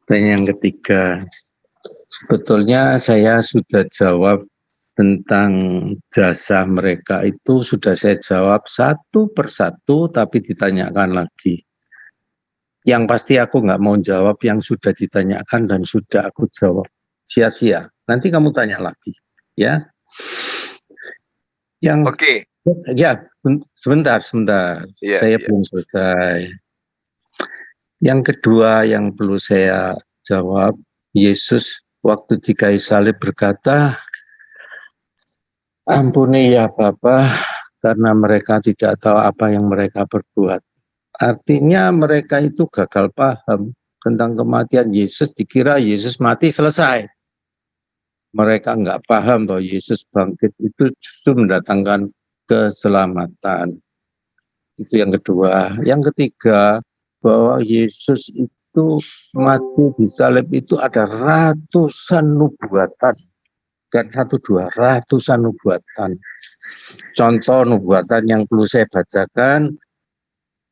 Yang ketiga, sebetulnya saya sudah jawab tentang jasa mereka itu sudah saya jawab satu persatu, tapi ditanyakan lagi. Yang pasti aku nggak mau jawab yang sudah ditanyakan dan sudah aku jawab. Sia-sia. Nanti kamu tanya lagi, ya. Oke. Ya, sebentar. Yeah, Saya belum selesai. Yang kedua yang perlu saya jawab, Yesus waktu di kayu salib berkata, ampuni ya Bapa, karena mereka tidak tahu apa yang mereka berbuat. Artinya mereka itu gagal paham tentang kematian Yesus, dikira Yesus mati selesai. Mereka nggak paham bahwa Yesus bangkit itu justru mendatangkan keselamatan. Itu yang kedua. Yang ketiga, bahwa Yesus itu mati di salib itu ada ratusan nubuatan. Bukan satu dua, ratusan nubuatan. Contoh nubuatan yang perlu saya bacakan,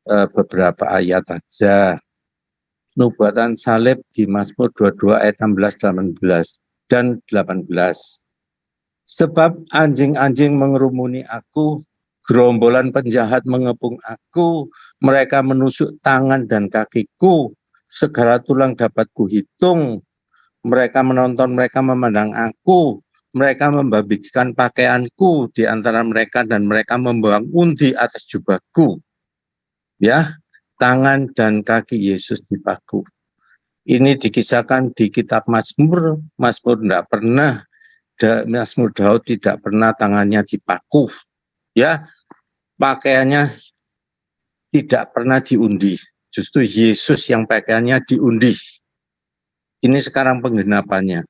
beberapa ayat aja. Nubuatan salib di Mazmur 22 ayat 16, 18 dan 18. Sebab anjing-anjing mengerumuni aku, gerombolan penjahat mengepung aku, mereka menusuk tangan dan kakiku, segala tulang dapat kuhitung, mereka menonton, mereka memandang aku, mereka membabikan pakaianku di antara mereka dan mereka membuang undi atas jubahku. Ya, tangan dan kaki Yesus dipaku. Ini dikisahkan di kitab Mazmur. Mazmur tidak pernah, Mazmur Daud tidak pernah tangannya dipaku. Ya, pakaiannya tidak pernah diundi. Justru Yesus yang pakaiannya diundi. Ini sekarang penggenapannya.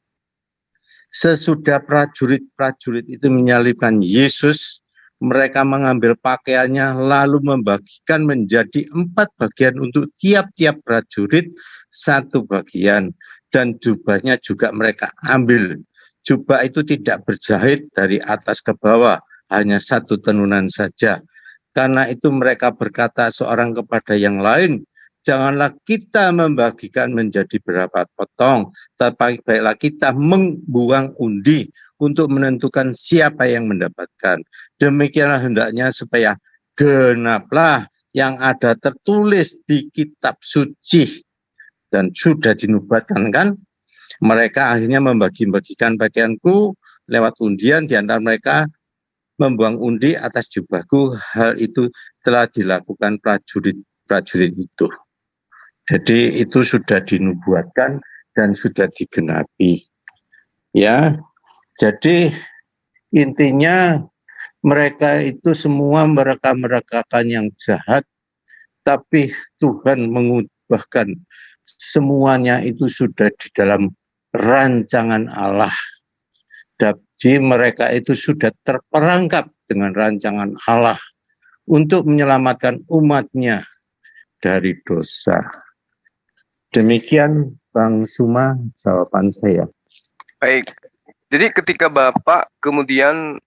Sesudah prajurit-prajurit itu menyalibkan Yesus, mereka mengambil pakaiannya lalu membagikan menjadi 4 bagian untuk tiap-tiap prajurit 1 bagian. Dan jubahnya juga mereka ambil. Jubah itu tidak berjahit dari atas ke bawah, hanya 1 tenunan saja. Karena itu mereka berkata seorang kepada yang lain, janganlah kita membagikan menjadi berapa potong, tapi baiklah kita membuang undi untuk menentukan siapa yang mendapatkan. Demikianlah hendaknya supaya genaplah yang ada tertulis di kitab suci. Dan sudah dinubuatkan kan, mereka akhirnya membagi-bagikan pakaianku lewat undian, di antara mereka membuang undi atas jubahku. Hal itu telah dilakukan prajurit itu. Jadi itu sudah dinubuatkan dan sudah digenapi. Ya, jadi intinya mereka itu semua mereka-merekakan yang jahat, tapi Tuhan mengubahkan semuanya itu sudah di dalam rancangan Allah. Jadi mereka itu sudah terperangkap dengan rancangan Allah untuk menyelamatkan umatnya dari dosa. Demikian Bang Suma jawaban saya. Baik, jadi ketika Bapak kemudian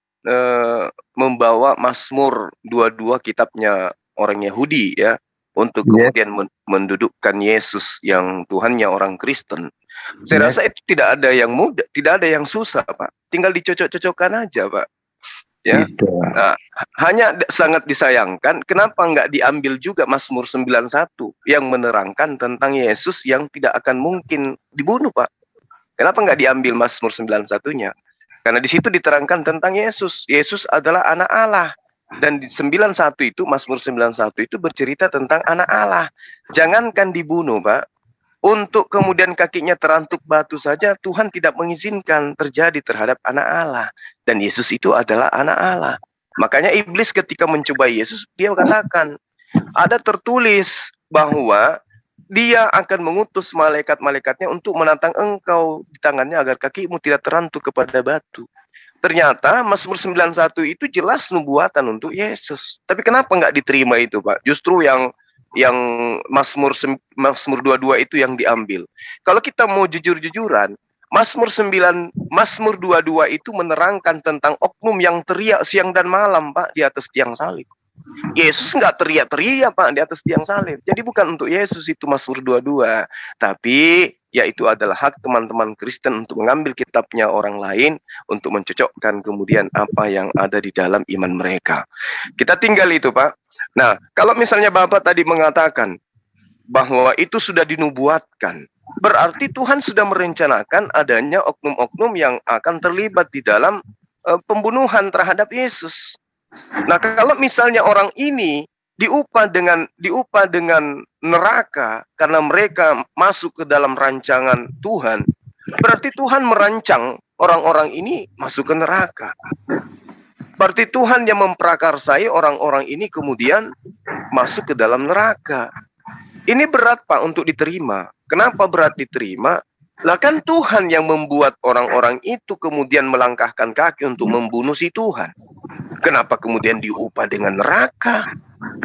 membawa Mazmur 22 kitabnya orang Yahudi ya, untuk kemudian mendudukkan Yesus yang Tuhannya orang Kristen. Saya rasa itu tidak ada yang mudah, tidak ada yang susah Pak. Tinggal dicocok-cocokkan aja Pak. Ya, nah, hanya sangat disayangkan kenapa nggak diambil juga Mazmur 91 yang menerangkan tentang Yesus yang tidak akan mungkin dibunuh Pak. Kenapa nggak diambil Mazmur 91-nya? Karena di situ diterangkan tentang Yesus. Yesus adalah anak Allah. Dan di 91 itu, Mazmur 91 itu bercerita tentang anak Allah. Jangankan dibunuh Pak, untuk kemudian kakinya terantuk batu saja Tuhan tidak mengizinkan terjadi terhadap anak Allah. Dan Yesus itu adalah anak Allah. Makanya iblis ketika mencoba Yesus, dia katakan, ada tertulis bahwa dia akan mengutus malaikat-malaikatnya untuk menantang engkau di tangannya agar kakimu tidak terantuk kepada batu. Ternyata Mazmur 91 itu jelas nubuatan untuk Yesus. Tapi kenapa nggak diterima itu Pak? Justru yang Mazmur 22 itu yang diambil. Kalau kita mau jujur-jujuran, Mazmur 22 itu menerangkan tentang oknum yang teriak siang dan malam Pak di atas tiang salib. Yesus nggak teriak-teriak Pak di atas tiang salib. Jadi bukan untuk Yesus itu Mazmur 22, tapi yaitu adalah hak teman-teman Kristen untuk mengambil kitabnya orang lain untuk mencocokkan kemudian apa yang ada di dalam iman mereka. Kita tinggal itu Pak. Nah, kalau misalnya Bapak tadi mengatakan bahwa itu sudah dinubuatkan, berarti Tuhan sudah merencanakan adanya oknum-oknum yang akan terlibat di dalam pembunuhan terhadap Yesus. Nah, kalau misalnya orang ini diupah dengan neraka karena mereka masuk ke dalam rancangan Tuhan, berarti Tuhan merancang orang-orang ini masuk ke neraka. Berarti Tuhan yang memprakarsai orang-orang ini kemudian masuk ke dalam neraka. Ini berat Pak untuk diterima. Kenapa berat diterima? Lah kan Tuhan yang membuat orang-orang itu kemudian melangkahkan kaki untuk membunuh si Tuhan. Kenapa kemudian diupah dengan neraka?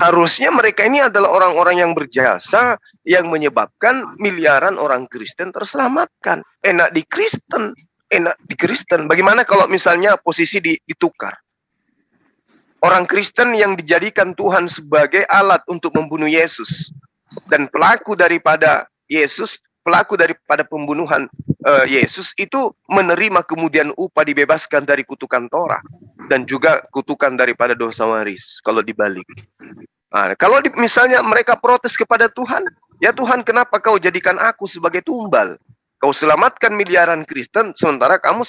Harusnya mereka ini adalah orang-orang yang berjasa yang menyebabkan miliaran orang Kristen terselamatkan. Enak di Kristen, enak di Kristen. Bagaimana kalau misalnya posisi ditukar? Orang Kristen yang dijadikan Tuhan sebagai alat untuk membunuh Yesus dan pelaku daripada Yesus, pelaku daripada pembunuhan Yesus itu menerima kemudian upah dibebaskan dari kutukan Torah dan juga kutukan daripada dosa waris kalau dibalik. Nah, kalau misalnya mereka protes kepada Tuhan, ya Tuhan kenapa kau jadikan aku sebagai tumbal? Kau selamatkan miliaran Kristen sementara kamu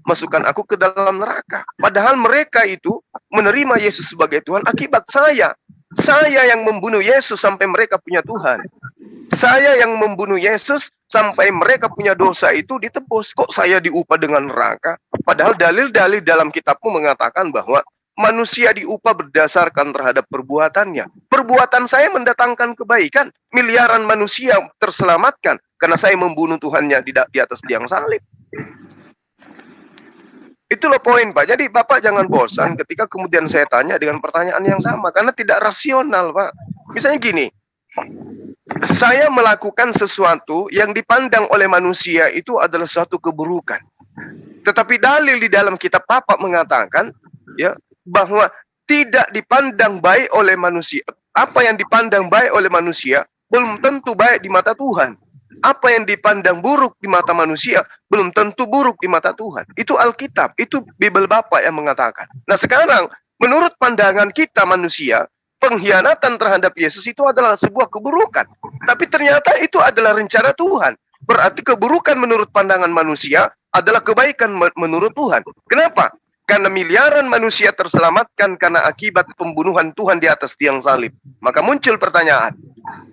masukkan aku ke dalam neraka. Padahal mereka itu menerima Yesus sebagai Tuhan akibat saya. Saya yang membunuh Yesus sampai mereka punya Tuhan. Saya yang membunuh Yesus sampai mereka punya dosa itu ditebus. Kok saya diupah dengan neraka? Padahal dalil-dalil dalam kitabmu mengatakan bahwa manusia diupah berdasarkan terhadap perbuatannya. Perbuatan saya mendatangkan kebaikan. Miliaran manusia terselamatkan karena saya membunuh Tuhannya di atas tiang salib. Itulah poin Pak. Jadi Bapak jangan bosan ketika kemudian saya tanya dengan pertanyaan yang sama. Karena tidak rasional Pak. Misalnya gini. Saya melakukan sesuatu yang dipandang oleh manusia itu adalah suatu keburukan. Tetapi dalil di dalam kitab Bapak mengatakan ya bahwa tidak dipandang baik oleh manusia. Apa yang dipandang baik oleh manusia belum tentu baik di mata Tuhan. Apa yang dipandang buruk di mata manusia belum tentu buruk di mata Tuhan. Itu Alkitab, itu Bible Bapak yang mengatakan. Nah sekarang, menurut pandangan kita manusia, pengkhianatan terhadap Yesus itu adalah sebuah keburukan. Tapi ternyata itu adalah rencana Tuhan. Berarti keburukan menurut pandangan manusia adalah kebaikan menurut Tuhan. Kenapa? Karena miliaran manusia terselamatkan karena akibat pembunuhan Tuhan di atas tiang salib. Maka muncul pertanyaan,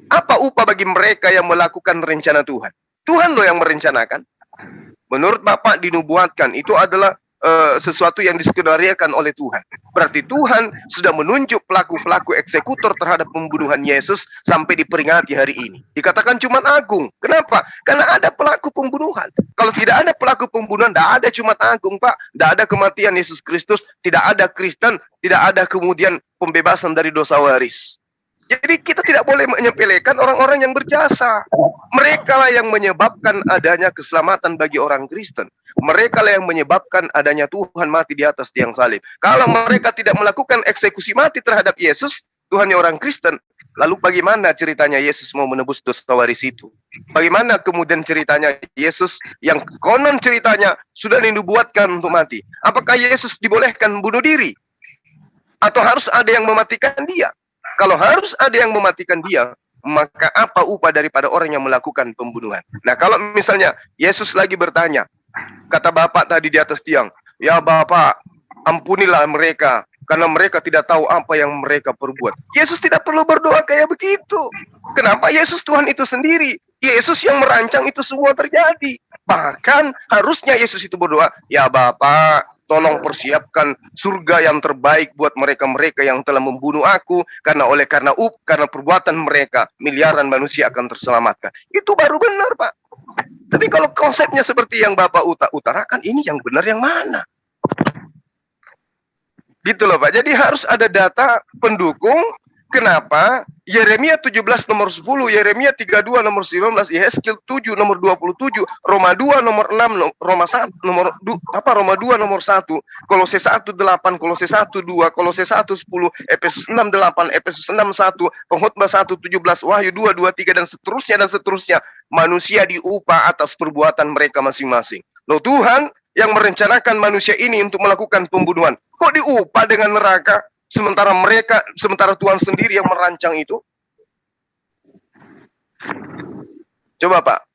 apa upah bagi mereka yang melakukan rencana Tuhan? Tuhan loh yang merencanakan. Menurut Bapak dinubuatkan itu adalah sesuatu yang diskenariakan oleh Tuhan. Berarti Tuhan sudah menunjuk pelaku-pelaku eksekutor terhadap pembunuhan Yesus sampai diperingati hari ini. Dikatakan Jumat Agung. Kenapa? Karena ada pelaku pembunuhan. Kalau tidak ada pelaku pembunuhan, tidak ada Jumat Agung, Pak. Tidak ada kematian Yesus Kristus, tidak ada Kristen, tidak ada kemudian pembebasan dari dosa waris. Jadi kita tidak boleh menyepelekan orang-orang yang berjasa. Mereka lah yang menyebabkan adanya keselamatan bagi orang Kristen. Mereka lah yang menyebabkan adanya Tuhan mati di atas tiang salib. Kalau mereka tidak melakukan eksekusi mati terhadap Yesus, Tuhannya orang Kristen, lalu bagaimana ceritanya Yesus mau menebus dosa waris itu? Bagaimana kemudian ceritanya Yesus yang konon ceritanya sudah dinubuatkan untuk mati? Apakah Yesus dibolehkan bunuh diri? Atau harus ada yang mematikan dia? Kalau harus ada yang mematikan dia, maka apa upah daripada orang yang melakukan pembunuhan? Nah, kalau misalnya Yesus lagi bertanya, kata Bapak tadi di atas tiang, ya Bapak, ampunilah mereka, karena mereka tidak tahu apa yang mereka perbuat. Yesus tidak perlu berdoa kayak begitu. Kenapa? Yesus Tuhan itu sendiri. Yesus yang merancang itu semua terjadi. Bahkan harusnya Yesus itu berdoa, ya Bapak, tolong persiapkan surga yang terbaik buat mereka-mereka yang telah membunuh aku, karena perbuatan mereka miliaran manusia akan terselamatkan. Itu baru benar, Pak. Tapi kalau konsepnya seperti yang Bapak utarakan, ini yang benar yang mana? Gitu loh, Pak. Jadi harus ada data pendukung Kenapa? Yeremia 17 nomor 10, Yeremia 32 nomor 19, Yehezkiel 7 nomor 27, Roma 2 nomor 6, Roma 1 nomor Roma 2 nomor 1, Kolose 1 8, Kolose 1 2, Kolose 1 10, Efesus 6 8, Efesus 6 1, Pengkhotbah 1 17, Wahyu 2 23 dan seterusnya. Manusia diupah atas perbuatan mereka masing-masing. Loh, Tuhan yang merencanakan manusia ini untuk melakukan pembunuhan, kok diupah dengan neraka? Sementara Tuhan sendiri yang merancang itu. Coba Pak,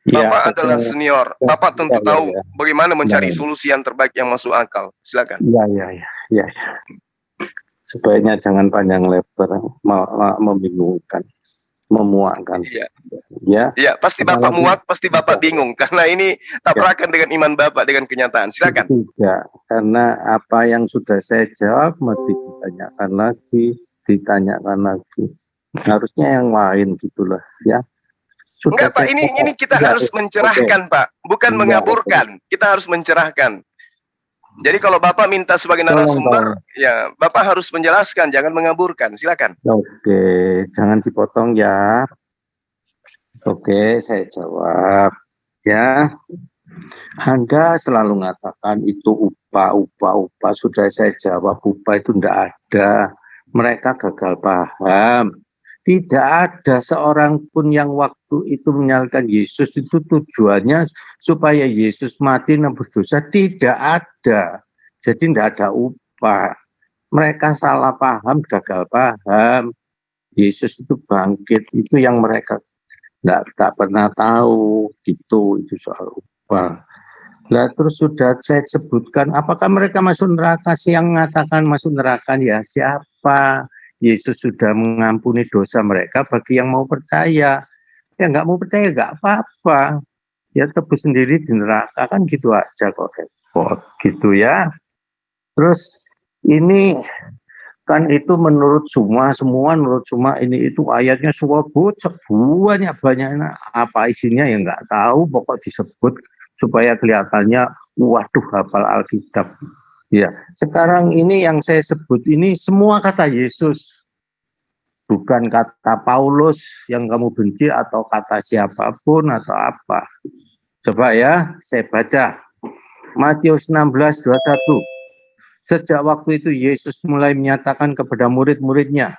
Bapak adalah senior, Bapak tentu tahu bagaimana mencari solusi yang terbaik yang masuk akal. Silakan. Ya. Sebaiknya jangan panjang lebar, membingungkan, memuakkan. Ya, pasti Bapak muak, pasti Bapak bingung karena ini tabrakan dengan iman Bapak dengan kenyataan. Silakan. Tidak, karena apa yang sudah saya jawab mesti ditanyakan lagi. Harusnya yang lain gitulah, ya. Enggak Pak, ini kita harus mencerahkan Pak, bukan mengaburkan. Kita harus mencerahkan. Jadi kalau Bapak minta sebagai narasumber, ya Bapak harus menjelaskan, jangan mengaburkan. Silakan. Oke, jangan dipotong ya. Oke, saya jawab. Ya, Anda selalu mengatakan itu upah. Sudah saya jawab, upah itu tidak ada. Mereka gagal paham. Tidak ada seorang pun yang waktu itu menyalahkan Yesus itu tujuannya supaya Yesus mati nebus dosa. Tidak ada. Jadi tidak ada upah. Mereka salah paham, gagal paham. Yesus itu bangkit. Itu yang mereka tak pernah tahu. Itu soal upah. Lah terus sudah saya sebutkan, apakah mereka masuk neraka? Yang mengatakan masuk neraka ya siapa? Yesus sudah mengampuni dosa mereka bagi yang mau percaya. Ya nggak mau percaya nggak apa-apa. Ya tebus sendiri di neraka kan gitu aja kok repot gitu ya. Terus ini kan itu menurut semua menurut semua ini itu ayatnya semua banyak apa isinya ya nggak tahu, pokok disebut supaya kelihatannya waduh hafal Alkitab. Ya, sekarang ini yang saya sebut ini semua kata Yesus. Bukan kata Paulus yang kamu benci atau kata siapapun atau apa. Coba ya, saya baca. Matius 16:21. Sejak waktu itu Yesus mulai menyatakan kepada murid-muridnya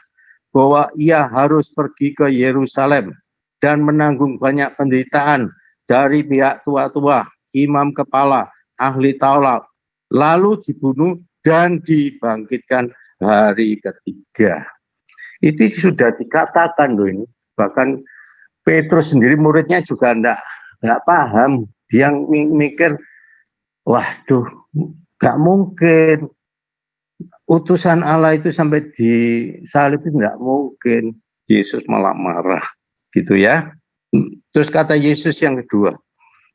bahwa ia harus pergi ke Yerusalem dan menanggung banyak penderitaan dari pihak tua-tua, imam kepala, ahli Taurat, lalu dibunuh dan dibangkitkan hari ketiga. Itu sudah dikatakan loh ini. Bahkan Petrus sendiri muridnya juga enggak paham. Dia mikir, waduh, enggak mungkin. Utusan Allah itu sampai disalib itu enggak mungkin. Yesus malah marah. Gitu ya. Terus kata Yesus yang kedua.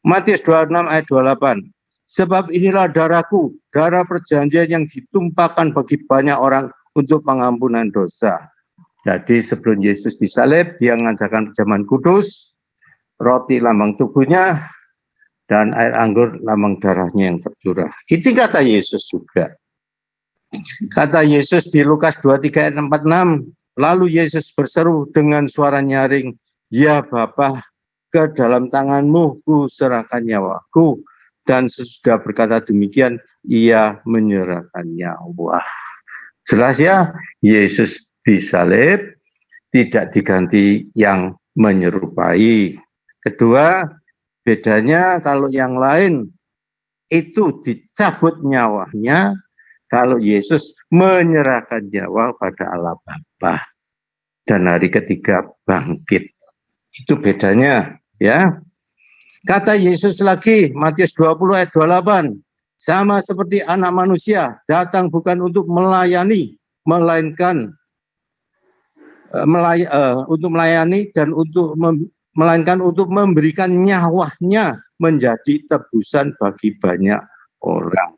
Matius 26 ayat 28. Sebab inilah darahku, darah perjanjian yang ditumpahkan bagi banyak orang untuk pengampunan dosa. Jadi sebelum Yesus disalib, dia mengadakan perjamuan kudus, roti lambang tubuhnya, dan air anggur lambang darahnya yang tercurah. Itu kata Yesus juga. Kata Yesus di Lukas 23 ayat 46, lalu Yesus berseru dengan suara nyaring, ya Bapa, ke dalam tanganmu ku serahkan nyawaku. Dan sesudah berkata demikian, ia menyerahkan nyawa. Jelas ya, Yesus disalib, tidak diganti yang menyerupai. Kedua, bedanya kalau yang lain itu dicabut nyawanya, kalau Yesus menyerahkan nyawa pada Allah Bapa. Dan hari ketiga bangkit. Itu bedanya, ya. Kata Yesus lagi, Matius 20 ayat 28, sama seperti anak manusia, datang bukan untuk melayani, melainkan melainkan untuk memberikan nyawanya menjadi tebusan bagi banyak orang.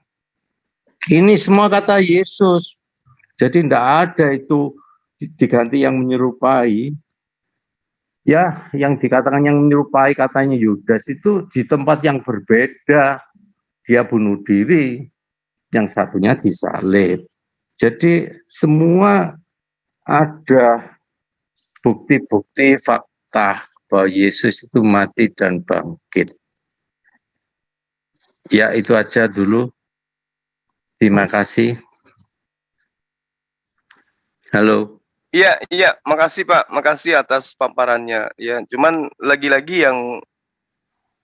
Ini semua kata Yesus. Jadi tidak ada itu diganti yang menyerupai. Ya, yang dikatakan yang menyerupai katanya Yudas itu di tempat yang berbeda. Dia bunuh diri, yang satunya disalib. Jadi semua ada bukti-bukti fakta bahwa Yesus itu mati dan bangkit. Ya, itu aja dulu. Terima kasih. Halo. Iya, makasih Pak, makasih atas paparannya. Ya, cuman lagi-lagi yang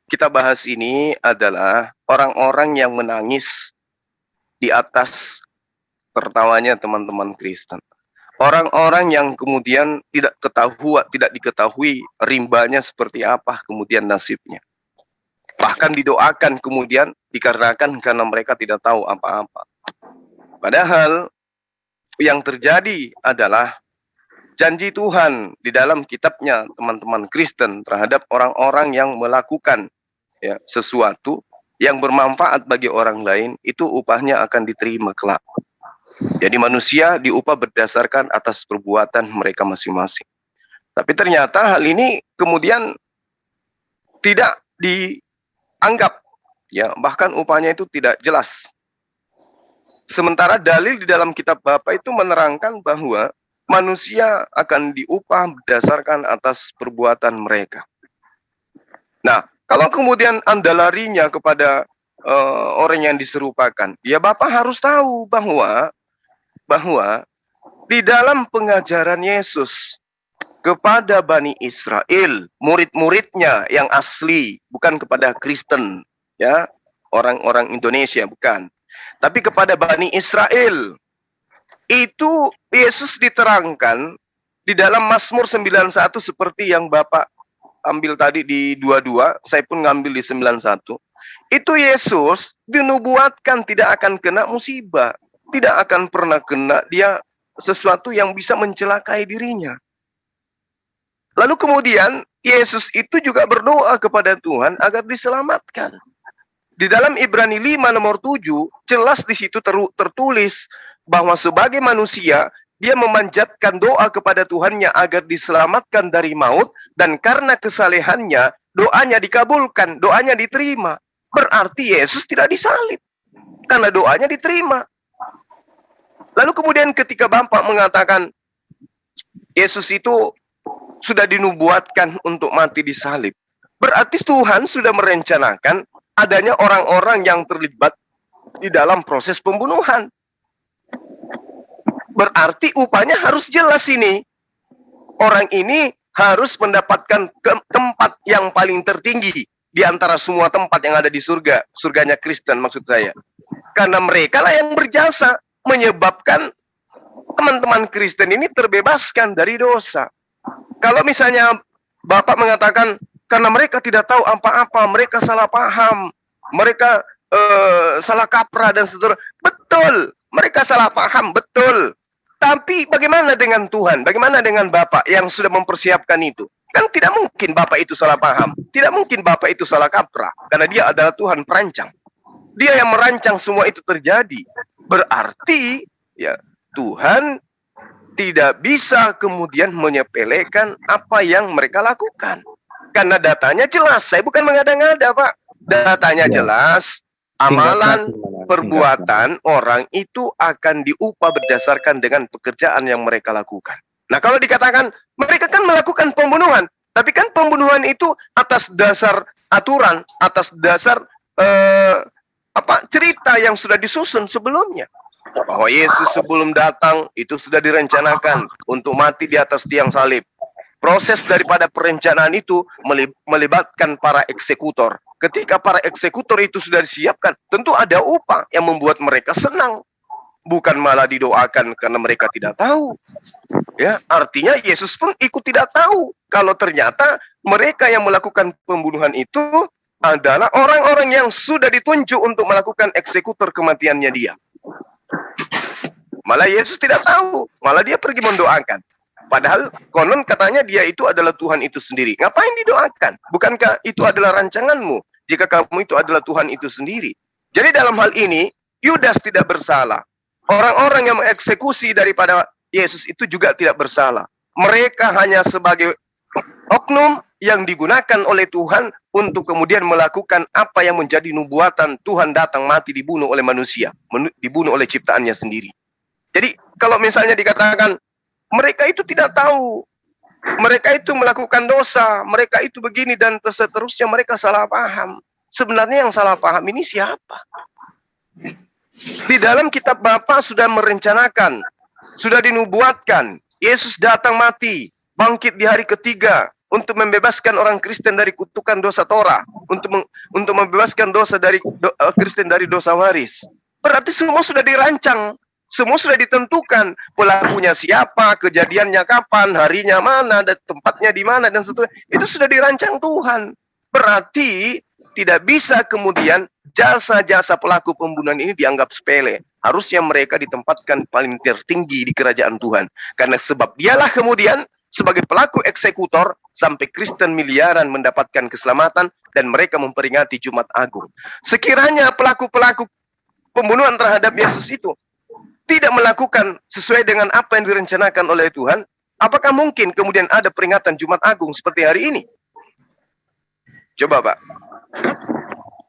kita bahas ini adalah orang-orang yang menangis di atas tertawanya teman-teman Kristen. Orang-orang yang kemudian tidak diketahui rimbanya seperti apa kemudian nasibnya. Bahkan didoakan kemudian dikarenakan karena mereka tidak tahu apa-apa. Padahal yang terjadi adalah janji Tuhan di dalam kitabnya teman-teman Kristen terhadap orang-orang yang melakukan sesuatu yang bermanfaat bagi orang lain, itu upahnya akan diterima kelak. Jadi manusia diupah berdasarkan atas perbuatan mereka masing-masing. Tapi ternyata hal ini kemudian tidak dianggap, bahkan upahnya itu tidak jelas. Sementara dalil di dalam kitab Bapa itu menerangkan bahwa manusia akan diupah berdasarkan atas perbuatan mereka. Nah, kalau kemudian Anda larinya kepada orang yang diserupakan, ya Bapak harus tahu bahwa di dalam pengajaran Yesus kepada Bani Israel, murid-muridnya yang asli, bukan kepada Kristen, ya, orang-orang Indonesia, bukan. Tapi kepada Bani Israel, itu Yesus diterangkan di dalam Mazmur 91 seperti yang Bapak ambil tadi di 22, saya pun ngambil di 91. Itu Yesus dinubuatkan tidak akan kena musibah, tidak akan pernah kena dia sesuatu yang bisa mencelakai dirinya. Lalu kemudian Yesus itu juga berdoa kepada Tuhan agar diselamatkan. Di dalam Ibrani 5 nomor 7, jelas di situ tertulis bahwa sebagai manusia, dia memanjatkan doa kepada Tuhannya agar diselamatkan dari maut, dan karena kesalehannya, doanya dikabulkan, doanya diterima. Berarti Yesus tidak disalib, karena doanya diterima. Lalu kemudian ketika Bapak mengatakan, Yesus itu sudah dinubuatkan untuk mati disalib, berarti Tuhan sudah merencanakan adanya orang-orang yang terlibat di dalam proses pembunuhan. Berarti upahnya harus jelas ini. Orang ini harus mendapatkan tempat yang paling tertinggi di antara semua tempat yang ada di surga. Surganya Kristen maksud saya. Karena mereka lah yang berjasa menyebabkan teman-teman Kristen ini terbebaskan dari dosa. Kalau misalnya Bapak mengatakan karena mereka tidak tahu apa-apa, mereka salah paham, mereka salah kaprah dan seterusnya. Betul, mereka salah paham, betul. Tapi bagaimana dengan Tuhan? Bagaimana dengan Bapak yang sudah mempersiapkan itu? Kan tidak mungkin Bapak itu salah paham. Tidak mungkin Bapak itu salah kaprah. Karena dia adalah Tuhan perancang. Dia yang merancang semua itu terjadi. Berarti ya Tuhan tidak bisa kemudian menyepelekan apa yang mereka lakukan. Karena datanya jelas. Saya bukan mengada-ngada, Pak. Datanya jelas. Amalan, perbuatan orang itu akan diupah berdasarkan dengan pekerjaan yang mereka lakukan. Nah, kalau dikatakan mereka kan melakukan pembunuhan, tapi kan pembunuhan itu atas dasar aturan, atas dasar cerita yang sudah disusun sebelumnya. Bahwa Yesus sebelum datang itu sudah direncanakan untuk mati di atas tiang salib. Proses daripada perencanaan itu melibatkan para eksekutor. Ketika para eksekutor itu sudah disiapkan, tentu ada upah yang membuat mereka senang. Bukan malah didoakan karena mereka tidak tahu. Ya, artinya Yesus pun ikut tidak tahu kalau ternyata mereka yang melakukan pembunuhan itu adalah orang-orang yang sudah ditunjuk untuk melakukan eksekutor kematiannya dia. Malah Yesus tidak tahu, malah dia pergi mendoakan. Padahal konon katanya dia itu adalah Tuhan itu sendiri. Ngapain didoakan? Bukankah itu adalah rancanganmu? Jika kamu itu adalah Tuhan itu sendiri. Jadi dalam hal ini, Yudas tidak bersalah. Orang-orang yang mengeksekusi daripada Yesus itu juga tidak bersalah. Mereka hanya sebagai oknum yang digunakan oleh Tuhan untuk kemudian melakukan apa yang menjadi nubuatan Tuhan datang mati dibunuh oleh manusia. Dibunuh oleh ciptaannya sendiri. Jadi kalau misalnya dikatakan mereka itu tidak tahu. Mereka itu melakukan dosa, mereka itu begini dan seterusnya, mereka salah paham. Sebenarnya yang salah paham ini siapa? Di dalam kitab Bapa sudah merencanakan, sudah dinubuatkan, Yesus datang mati, bangkit di hari ketiga untuk membebaskan orang Kristen dari kutukan dosa Torah, untuk membebaskan dosa dari Kristen dari dosa waris. Berarti semua sudah dirancang, semua sudah ditentukan, pelakunya siapa, kejadiannya kapan, harinya mana, dan tempatnya di mana, dan seterusnya. Itu sudah dirancang Tuhan. Berarti tidak bisa kemudian jasa-jasa pelaku pembunuhan ini dianggap sepele. Harusnya mereka ditempatkan paling tertinggi di kerajaan Tuhan. Karena sebab dialah kemudian sebagai pelaku eksekutor sampai Kristen miliaran mendapatkan keselamatan dan mereka memperingati Jumat Agung. Sekiranya pelaku-pelaku pembunuhan terhadap Yesus itu tidak melakukan sesuai dengan apa yang direncanakan oleh Tuhan, apakah mungkin kemudian ada peringatan Jumat Agung seperti hari ini? Coba Pak.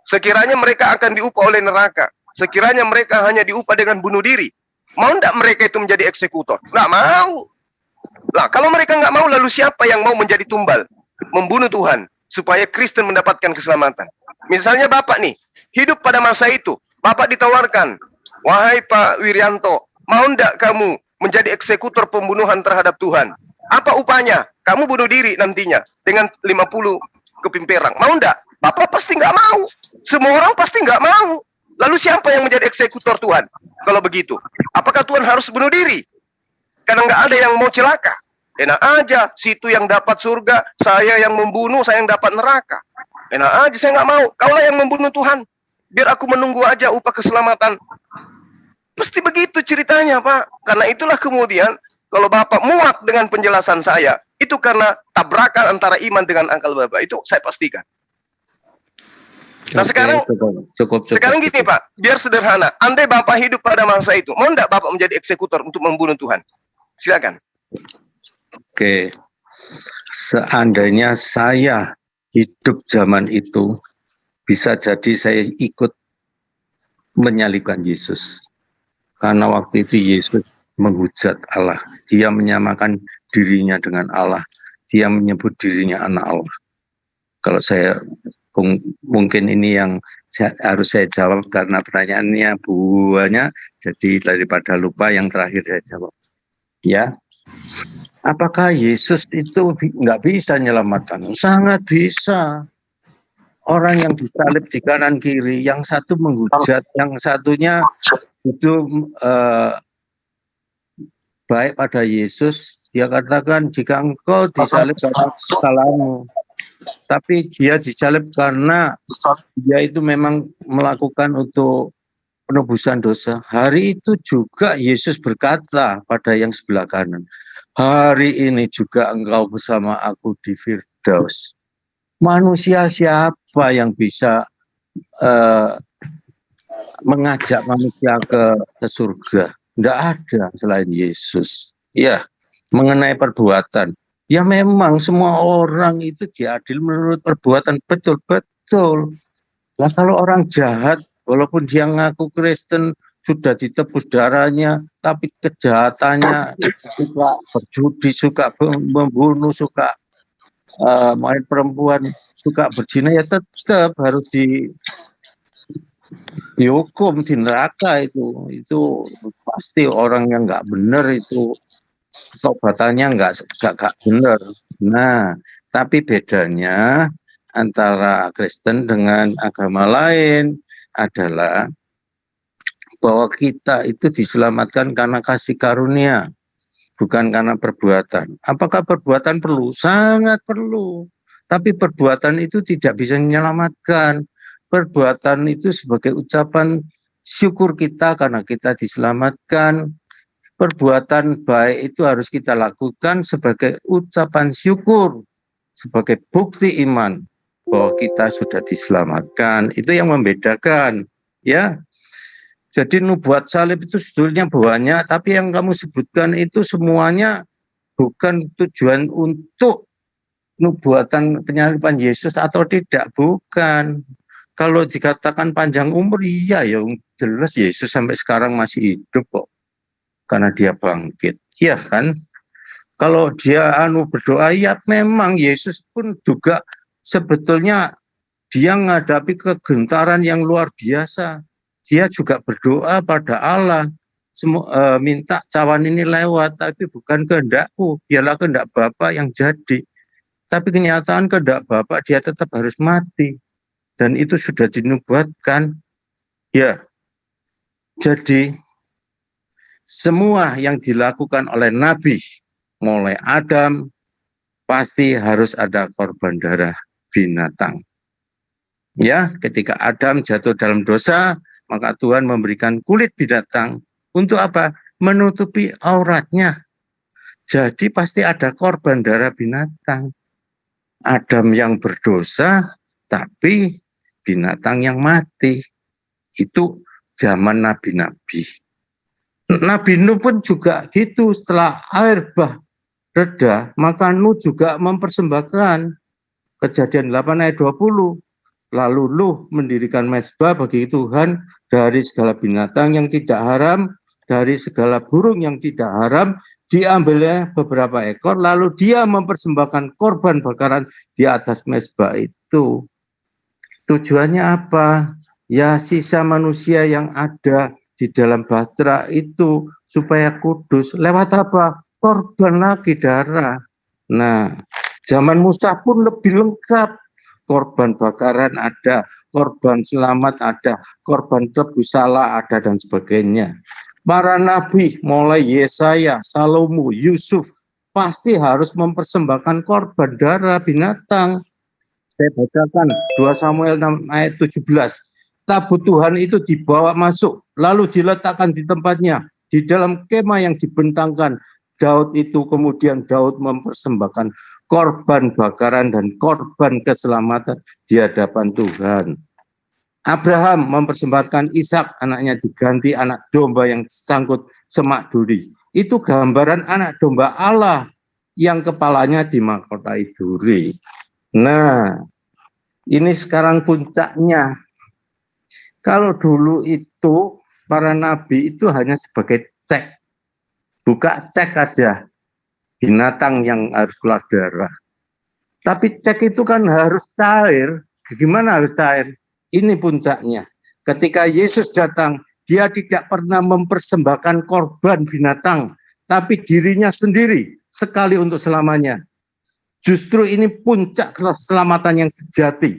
Sekiranya mereka akan diupah oleh neraka, sekiranya mereka hanya diupah dengan bunuh diri, mau tidak mereka itu menjadi eksekutor? Nggak mau. Nah, kalau mereka nggak mau, lalu siapa yang mau menjadi tumbal, membunuh Tuhan, supaya Kristen mendapatkan keselamatan? Misalnya Bapak nih, hidup pada masa itu, Bapak ditawarkan, wahai Pak Wirianto, mau ndak kamu menjadi eksekutor pembunuhan terhadap Tuhan? Apa upahnya? Kamu bunuh diri nantinya dengan 50 keping perak. Mau ndak? Bapak pasti nggak mau. Semua orang pasti nggak mau. Lalu siapa yang menjadi eksekutor Tuhan? Kalau begitu, apakah Tuhan harus bunuh diri? Karena nggak ada yang mau celaka. Enak aja, situ yang dapat surga, saya yang membunuh, saya yang dapat neraka. Enak aja, saya nggak mau. Kaulah yang membunuh Tuhan. Biar aku menunggu aja upah keselamatan. Pasti begitu ceritanya, Pak. Karena itulah kemudian, kalau Bapak muak dengan penjelasan saya, itu karena tabrakan antara iman dengan akal Bapak. Itu saya pastikan. Nah sekarang, sekarang gini Pak, biar sederhana. Andai Bapak hidup pada masa itu, mau enggak Bapak menjadi eksekutor untuk membunuh Tuhan? Silakan. Oke, seandainya saya hidup zaman itu, bisa jadi saya ikut menyalibkan Yesus. Karena waktu itu Yesus menghujat Allah. Dia menyamakan dirinya dengan Allah. Dia menyebut dirinya anak Allah. Kalau saya, mungkin ini yang harus saya jawab karena pertanyaannya buahnya, jadi daripada lupa yang terakhir saya jawab. Ya, apakah Yesus itu nggak bisa menyelamatkan? Sangat bisa. Orang yang disalib di kanan kiri, yang satu menghujat, yang satunya itu baik pada Yesus. Dia katakan, jika engkau disalib karena kesalahanmu, tapi dia disalib karena dia itu memang melakukan untuk penebusan dosa. Hari itu juga Yesus berkata pada yang sebelah kanan, hari ini juga engkau bersama aku di Firdaus. Manusia siapa yang bisa mengajak manusia ke surga? Tidak ada selain Yesus. Ya, mengenai perbuatan. Ya memang semua orang itu diadil menurut perbuatan, betul-betul. Lah kalau orang jahat, walaupun dia ngaku Kristen, sudah ditebus darahnya, tapi kejahatannya suka berjudi, suka membunuh, suka main perempuan, suka berzina, ya tetap harus dihukum di neraka itu pasti orang yang nggak benar itu tobatannya nggak benar. Nah, tapi bedanya antara Kristen dengan agama lain adalah bahwa kita itu diselamatkan karena kasih karunia, bukan karena perbuatan. Apakah perbuatan perlu? Sangat perlu. Tapi perbuatan itu tidak bisa menyelamatkan. Perbuatan itu sebagai ucapan syukur kita karena kita diselamatkan. Perbuatan baik itu harus kita lakukan sebagai ucapan syukur, sebagai bukti iman bahwa kita sudah diselamatkan. Itu yang membedakan, ya. Jadi nubuat salib itu sebetulnya banyak, tapi yang kamu sebutkan itu semuanya bukan tujuan untuk nubuatan penyaliban Yesus atau tidak, bukan. Kalau dikatakan panjang umur, iya ya jelas Yesus sampai sekarang masih hidup kok. Karena dia bangkit, iya kan? Kalau dia berdoa, ya memang Yesus pun juga sebetulnya dia menghadapi kegentaran yang luar biasa. Dia juga berdoa pada Allah, minta cawan ini lewat, tapi bukan kehendakku, biarlah kehendak Bapa yang jadi. Tapi kenyataan kehendak Bapa dia tetap harus mati. Dan itu sudah dinubuatkan. Ya, jadi semua yang dilakukan oleh Nabi, mulai Adam, pasti harus ada korban darah binatang. Ya, ketika Adam jatuh dalam dosa, maka Tuhan memberikan kulit binatang untuk apa? Menutupi auratnya. Jadi pasti ada korban darah binatang. Adam yang berdosa, tapi binatang yang mati. Itu zaman nabi-nabi. Nabi Nuh pun juga gitu, setelah air bah reda, maka Nuh juga mempersembahkan. Kejadian 8 ayat 20. Lalu Nuh mendirikan mezbah bagi Tuhan dari segala binatang yang tidak haram, dari segala burung yang tidak haram, diambilnya beberapa ekor, lalu dia mempersembahkan korban bakaran di atas mezbah itu. Tujuannya apa? Ya, sisa manusia yang ada di dalam bahtera itu supaya kudus. Lewat apa? Korban lagi darah. Nah, zaman Musa pun lebih lengkap. Korban bakaran ada, korban selamat ada, korban tebus salah ada, dan sebagainya. Para nabi mulai Yesaya, Salomo, Yusuf pasti harus mempersembahkan korban darah binatang. Saya bacakan 2 Samuel 6 ayat 17. Tabut Tuhan itu dibawa masuk, lalu diletakkan di tempatnya, di dalam kemah yang dibentangkan. Daud itu kemudian Daud mempersembahkan korban bakaran dan korban keselamatan di hadapan Tuhan. Abraham mempersembahkan Ishak, anaknya diganti anak domba yang sangkut semak duri. Itu gambaran anak domba Allah yang kepalanya dimahkotai duri. Nah, ini sekarang puncaknya. Kalau dulu itu para nabi itu hanya sebagai cek. Buka cek aja binatang yang harus keluar darah. Tapi cek itu kan harus cair. Gimana harus cair? Ini puncaknya. Ketika Yesus datang, dia tidak pernah mempersembahkan korban binatang, tapi dirinya sendiri sekali untuk selamanya. Justru ini puncak keselamatan yang sejati.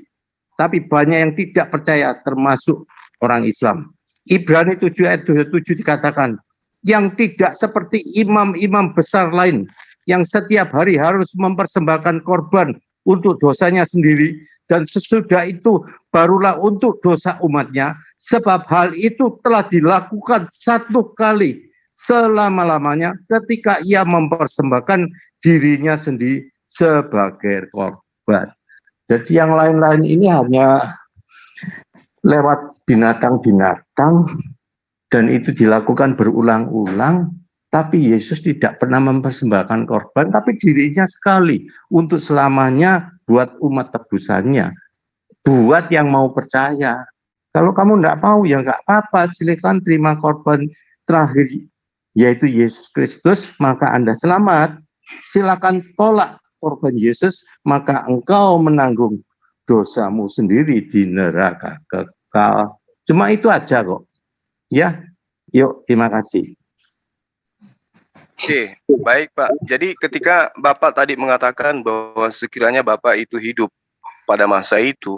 Tapi banyak yang tidak percaya, termasuk orang Islam. Ibrani 7 ayat 27 dikatakan, yang tidak seperti imam-imam besar lain, yang setiap hari harus mempersembahkan korban untuk dosanya sendiri, dan sesudah itu barulah untuk dosa umatnya, sebab hal itu telah dilakukan satu kali selama-lamanya ketika ia mempersembahkan dirinya sendiri sebagai korban. Jadi yang lain-lain ini hanya lewat binatang-binatang, dan itu dilakukan berulang-ulang, tapi Yesus tidak pernah mempersembahkan korban, tapi dirinya sekali untuk selamanya buat umat tebusannya, buat yang mau percaya. Kalau kamu tidak mau ya nggak apa-apa, silakan terima korban terakhir, yaitu Yesus Kristus, maka Anda selamat. Silakan tolak korban Yesus, maka engkau menanggung dosamu sendiri di neraka kekal. Cuma itu aja kok. Ya, yuk, terima kasih. Oke, baik Pak. Jadi ketika Bapak tadi mengatakan bahwa sekiranya Bapak itu hidup pada masa itu,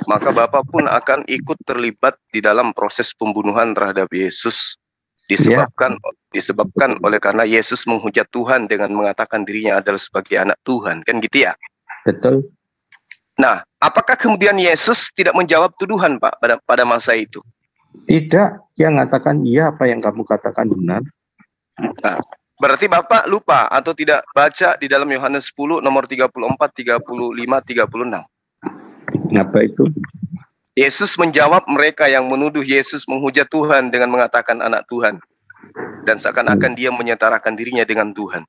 maka Bapak pun akan ikut terlibat di dalam proses pembunuhan terhadap Yesus, disebabkan oleh karena Yesus menghujat Tuhan dengan mengatakan dirinya adalah sebagai anak Tuhan, kan gitu ya? Betul. Nah, apakah kemudian Yesus tidak menjawab tuduhan Pak pada masa itu? Tidak, dia mengatakan iya, apa yang kamu katakan benar. Nah, berarti Bapak lupa atau tidak baca di dalam Yohanes 10 nomor 34, 35, 36. Apa itu? Yesus menjawab mereka yang menuduh Yesus menghujat Tuhan dengan mengatakan anak Tuhan. Dan seakan-akan dia menyetarakan dirinya dengan Tuhan.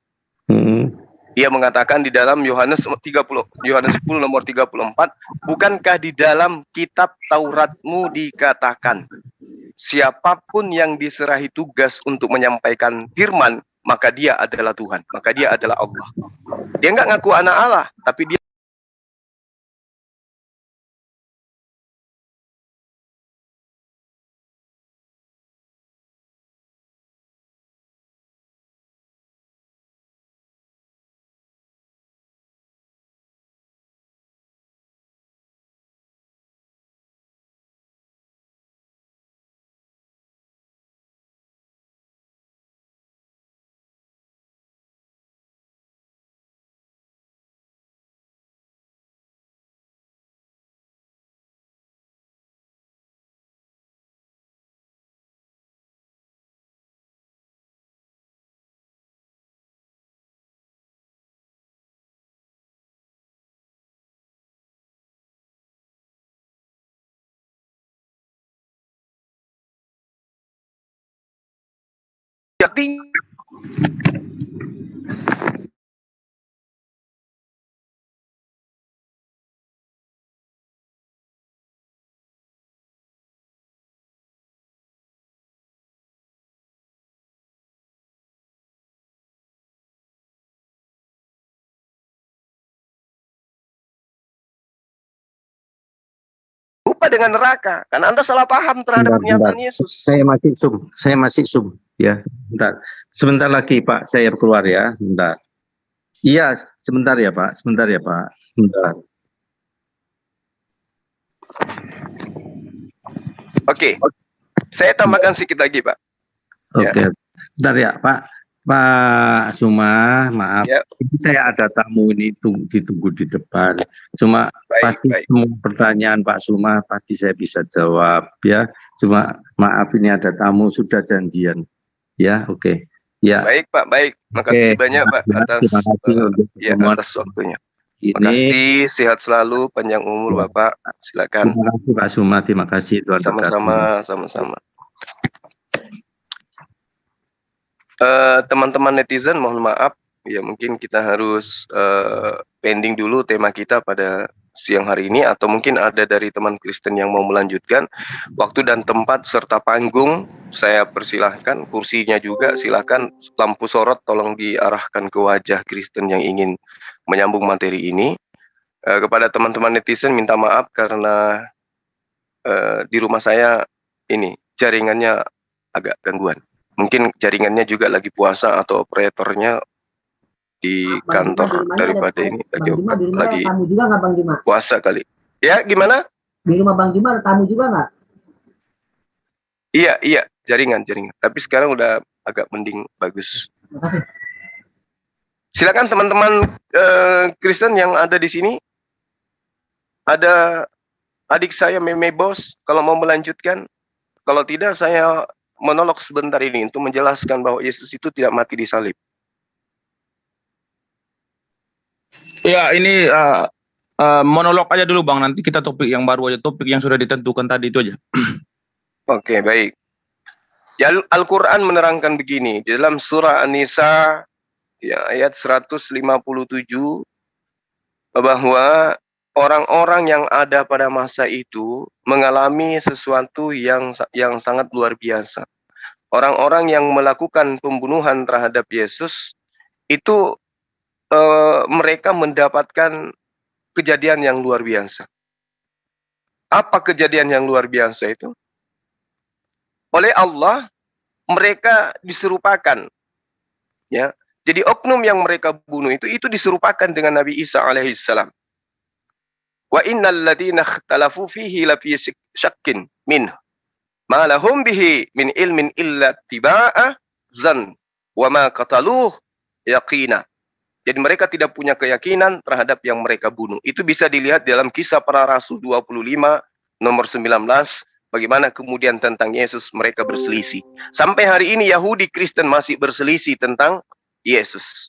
Ia mengatakan di dalam Yohanes 10 nomor 34, bukankah di dalam kitab Tauratmu dikatakan, siapapun yang diserahi tugas untuk menyampaikan firman, maka dia adalah Tuhan, maka dia adalah Allah. Dia nggak ngaku anak Allah, tapi dia tinggi. Lupa dengan neraka, karena Anda salah paham terhadap pernyataan Yesus. Saya masih sum, ya. Sebentar lagi Pak, saya keluar ya, bentar. Iya, sebentar ya Pak, bentar. Oke, saya tambahkan sedikit lagi Pak. Oke, bentar ya Pak Suma, maaf. Ya. Saya ada tamu ini ditunggu di depan. Cuma pasti semua pertanyaan Pak Suma pasti saya bisa jawab ya. Cuma maaf ini ada tamu sudah janjian. Ya, oke. Ya. Baik Pak, baik. Makasih banyak Pak atas waktunya. Terima kasih, sehat selalu, panjang umur Bapak. Silakan. Terima kasih Pak Suma, terima kasih Tuhan. Sama-sama. Teman-teman netizen, mohon maaf ya, mungkin kita harus pending dulu tema kita pada siang hari ini, atau mungkin ada dari teman Kristen yang mau melanjutkan. Waktu dan tempat serta panggung saya persilahkan, kursinya juga silakan, lampu sorot tolong diarahkan ke wajah Kristen yang ingin menyambung materi ini. Kepada teman-teman netizen minta maaf karena di rumah saya ini jaringannya agak gangguan. Mungkin jaringannya juga lagi puasa atau operatornya di kantor daripada ini lagi tamu juga nggak Bang Juma? Puasa kali. Ya, gimana? Di rumah Bang Juma ada tamu juga nggak? Iya, jaringan. Tapi sekarang udah agak mending, bagus. Terima kasih. Silakan teman-teman Kristen yang ada di sini. Ada adik saya Meme Bos, kalau mau melanjutkan. Kalau tidak, saya monolog sebentar ini untuk menjelaskan bahwa Yesus itu tidak mati di salib. Ya, ini monolog aja dulu Bang, nanti kita topik yang baru aja, topik yang sudah ditentukan tadi itu aja. Oke, baik. Ya, Al-Quran menerangkan begini, di dalam surah An-Nisa ya, ayat 157, bahwa orang-orang yang ada pada masa itu mengalami sesuatu yang sangat luar biasa. Orang-orang yang melakukan pembunuhan terhadap Yesus itu mereka mendapatkan kejadian yang luar biasa. Apa kejadian yang luar biasa itu? Oleh Allah mereka diserupakan, ya. Jadi oknum yang mereka bunuh itu diserupakan dengan Nabi Isa alaihissalam. Wa innal ladzina ikhtalafu fihi lafi syakkin min ma lahum bihi min ilmin illa tibaa zan wa ma qataluh yaqina. Jadi mereka tidak punya keyakinan terhadap yang mereka bunuh. Itu bisa dilihat dalam Kisah Para Rasul 25 nomor 19, bagaimana kemudian tentang Yesus mereka berselisih. Sampai hari ini Yahudi Kristen masih berselisih tentang Yesus.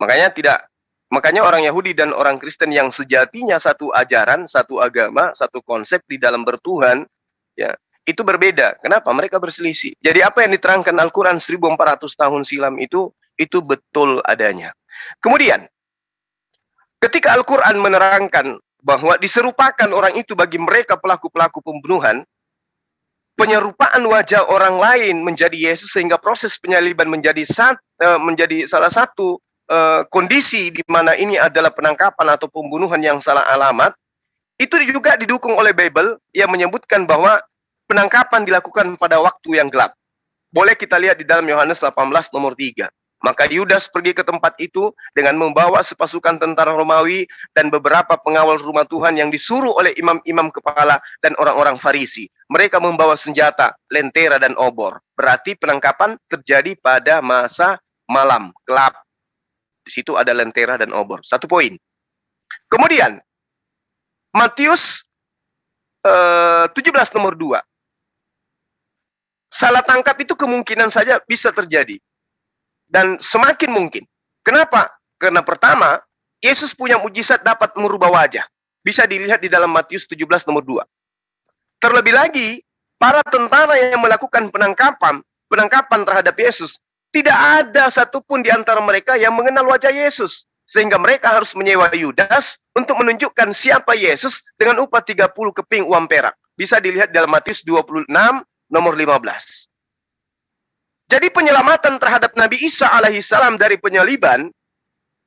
Makanya orang Yahudi dan orang Kristen yang sejatinya satu ajaran, satu agama, satu konsep di dalam bertuhan, ya, itu berbeda. Kenapa? Mereka berselisih. Jadi apa yang diterangkan Al-Quran 1400 tahun silam itu betul adanya. Kemudian, ketika Al-Quran menerangkan bahwa diserupakan orang itu bagi mereka pelaku-pelaku pembunuhan, penyerupaan wajah orang lain menjadi Yesus sehingga proses penyaliban menjadi salah satu kondisi di mana ini adalah penangkapan atau pembunuhan yang salah alamat, itu juga didukung oleh Bible yang menyebutkan bahwa penangkapan dilakukan pada waktu yang gelap. Boleh kita lihat di dalam Yohanes 18 nomor 3. Maka Yudas pergi ke tempat itu dengan membawa sepasukan tentara Romawi dan beberapa pengawal rumah Tuhan yang disuruh oleh imam-imam kepala dan orang-orang Farisi. Mereka membawa senjata, lentera, dan obor. Berarti penangkapan terjadi pada masa malam, gelap. Di situ ada lentera dan obor. Satu poin. Kemudian, Matius 17 nomor 2. Salah tangkap itu kemungkinan saja bisa terjadi. Dan semakin mungkin. Kenapa? Karena pertama, Yesus punya mujizat dapat merubah wajah. Bisa dilihat di dalam Matius 17 nomor 2. Terlebih lagi, para tentara yang melakukan penangkapan terhadap Yesus, tidak ada satupun di antara mereka yang mengenal wajah Yesus. Sehingga mereka harus menyewa Yudas untuk menunjukkan siapa Yesus dengan upah 30 keping uang perak. Bisa dilihat dalam Matius 26 nomor 15. Jadi penyelamatan terhadap Nabi Isa alaihissalam dari penyaliban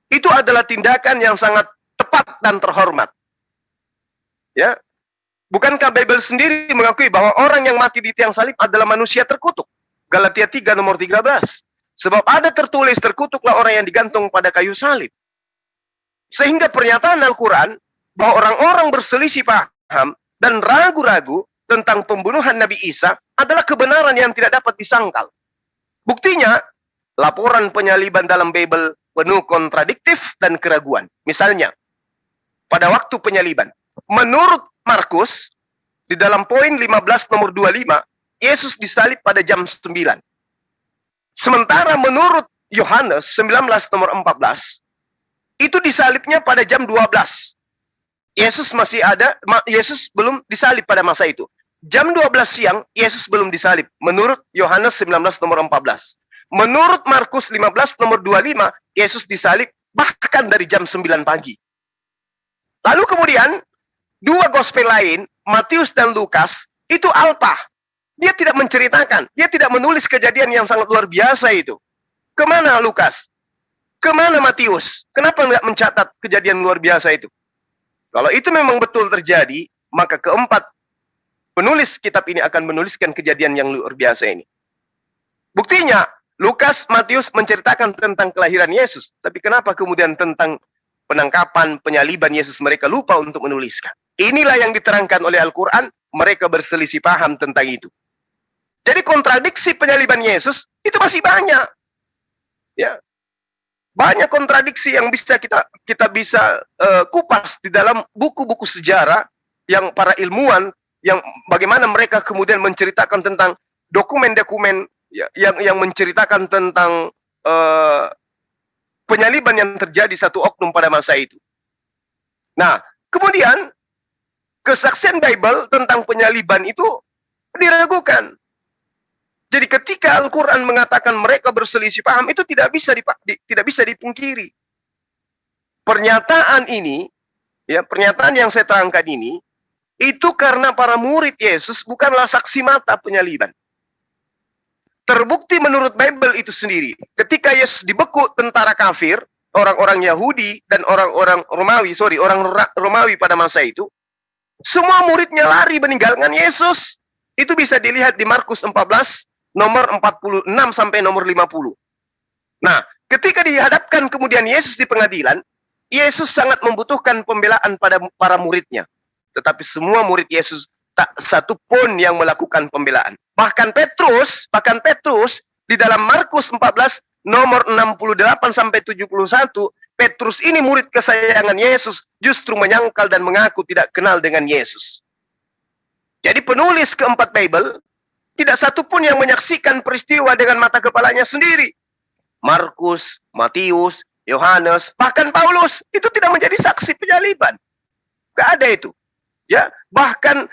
itu adalah tindakan yang sangat tepat dan terhormat. Ya, bukankah Bible sendiri mengakui bahwa orang yang mati di tiang salib adalah manusia terkutuk? Galatia 3 nomor 13. Sebab ada tertulis, terkutuklah orang yang digantung pada kayu salib. Sehingga pernyataan Al-Quran bahwa orang-orang berselisih paham dan ragu-ragu tentang pembunuhan Nabi Isa adalah kebenaran yang tidak dapat disangkal. Buktinya, laporan penyaliban dalam Bible penuh kontradiktif dan keraguan. Misalnya, pada waktu penyaliban, menurut Markus, di dalam poin 15 nomor 25, Yesus disalib pada jam 9. Sementara menurut Yohanes 19 nomor 14, itu disalibnya pada jam 12. Yesus masih ada, Yesus belum disalib pada masa itu. Jam 12 siang, Yesus belum disalib. Menurut Yohanes 19 nomor 14. Menurut Markus 15 nomor 25, Yesus disalib bahkan dari jam 9 pagi. Lalu kemudian, dua gospel lain, Matius dan Lukas, itu alpa. Dia tidak menceritakan, dia tidak menulis kejadian yang sangat luar biasa itu. Kemana Lukas? Kemana Matius? Kenapa nggak mencatat kejadian luar biasa itu? Kalau itu memang betul terjadi, maka keempat penulis kitab ini akan menuliskan kejadian yang luar biasa ini. Buktinya, Lukas, Matius menceritakan tentang kelahiran Yesus. Tapi kenapa kemudian tentang penangkapan, penyaliban Yesus mereka lupa untuk menuliskan? Inilah yang diterangkan oleh Al-Quran, mereka berselisih paham tentang itu. Jadi kontradiksi penyaliban Yesus itu masih banyak. Ya. Banyak kontradiksi yang bisa kita bisa kupas di dalam buku-buku sejarah yang para ilmuwan yang bagaimana mereka kemudian menceritakan tentang dokumen-dokumen yang menceritakan tentang penyaliban yang terjadi satu oknum pada masa itu. Nah, kemudian kesaksian Bible tentang penyaliban itu diragukan. Jadi ketika Al-Quran mengatakan mereka berselisih paham, itu tidak bisa dipungkiri. Pernyataan ini, ya pernyataan yang saya terangkan ini, itu karena para murid Yesus bukanlah saksi mata penyaliban. Terbukti menurut Bible itu sendiri. Ketika Yesus dibekuk tentara kafir, orang-orang Yahudi dan orang Romawi pada masa itu, semua muridnya lari meninggalkan Yesus. Itu bisa dilihat di Markus 14, nomor 46 sampai nomor 50. Nah, ketika dihadapkan kemudian Yesus di pengadilan, Yesus sangat membutuhkan pembelaan pada para muridnya. Tetapi semua murid Yesus tak satu pun yang melakukan pembelaan. Bahkan Petrus di dalam Markus 14 nomor 68 sampai 71, Petrus ini murid kesayangan Yesus justru menyangkal dan mengaku tidak kenal dengan Yesus. Jadi penulis keempat Bible tidak satu pun yang menyaksikan peristiwa dengan mata kepalanya sendiri. Markus, Matius, Yohanes, bahkan Paulus itu tidak menjadi saksi penyaliban. Gak ada itu. Ya, bahkan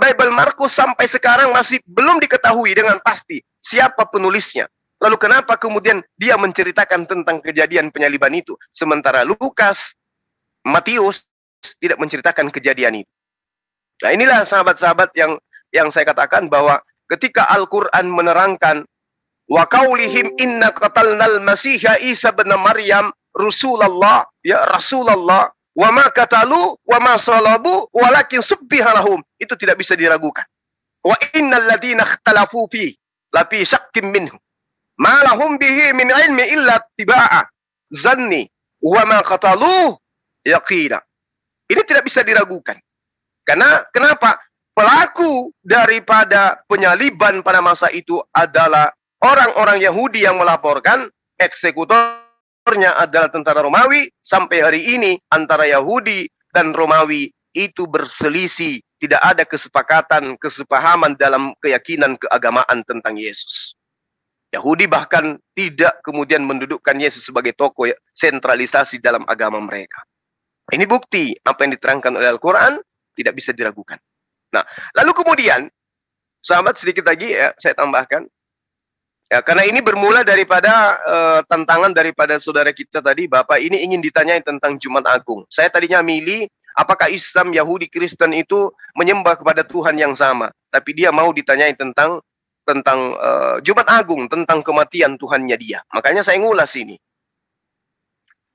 Bible Markus sampai sekarang masih belum diketahui dengan pasti siapa penulisnya. Lalu kenapa kemudian dia menceritakan tentang kejadian penyaliban itu, sementara Lukas, Matius tidak menceritakan kejadian itu. Nah, inilah sahabat-sahabat yang saya katakan bahwa ketika Al-Quran menerangkan wa qaulihim inna qatalnal masiha Isa bin Maryam Rasulullah, ya Rasulullah, wa ma qatalu wa ma salabu walakin subbiha lahum, itu tidak bisa diragukan. Wa innal ladzina ikhtalafu fi la fi syakkim minhu ma lahum bihi min ilmi illa tibaa zanni wa ma qatalu yaqina. Ini tidak bisa diragukan. Karena kenapa? Pelaku daripada penyaliban pada masa itu adalah orang-orang Yahudi yang melaporkan, eksekutornya adalah tentara Romawi. Sampai hari ini antara Yahudi dan Romawi itu berselisih, tidak ada kesepakatan, kesepahaman dalam keyakinan keagamaan tentang Yesus. Yahudi bahkan tidak kemudian mendudukkan Yesus sebagai tokoh sentralisasi dalam agama mereka. Ini bukti apa yang diterangkan oleh Al-Quran tidak bisa diragukan. Nah, lalu kemudian, sahabat sedikit lagi ya, saya tambahkan. Ya, karena ini bermula daripada tantangan daripada saudara kita tadi, Bapak ini ingin ditanyain tentang Jumat Agung. Saya tadinya milih, apakah Islam, Yahudi, Kristen itu menyembah kepada Tuhan yang sama. Tapi dia mau ditanyain tentang Jumat Agung, tentang kematian Tuhannya dia. Makanya saya ngulas ini.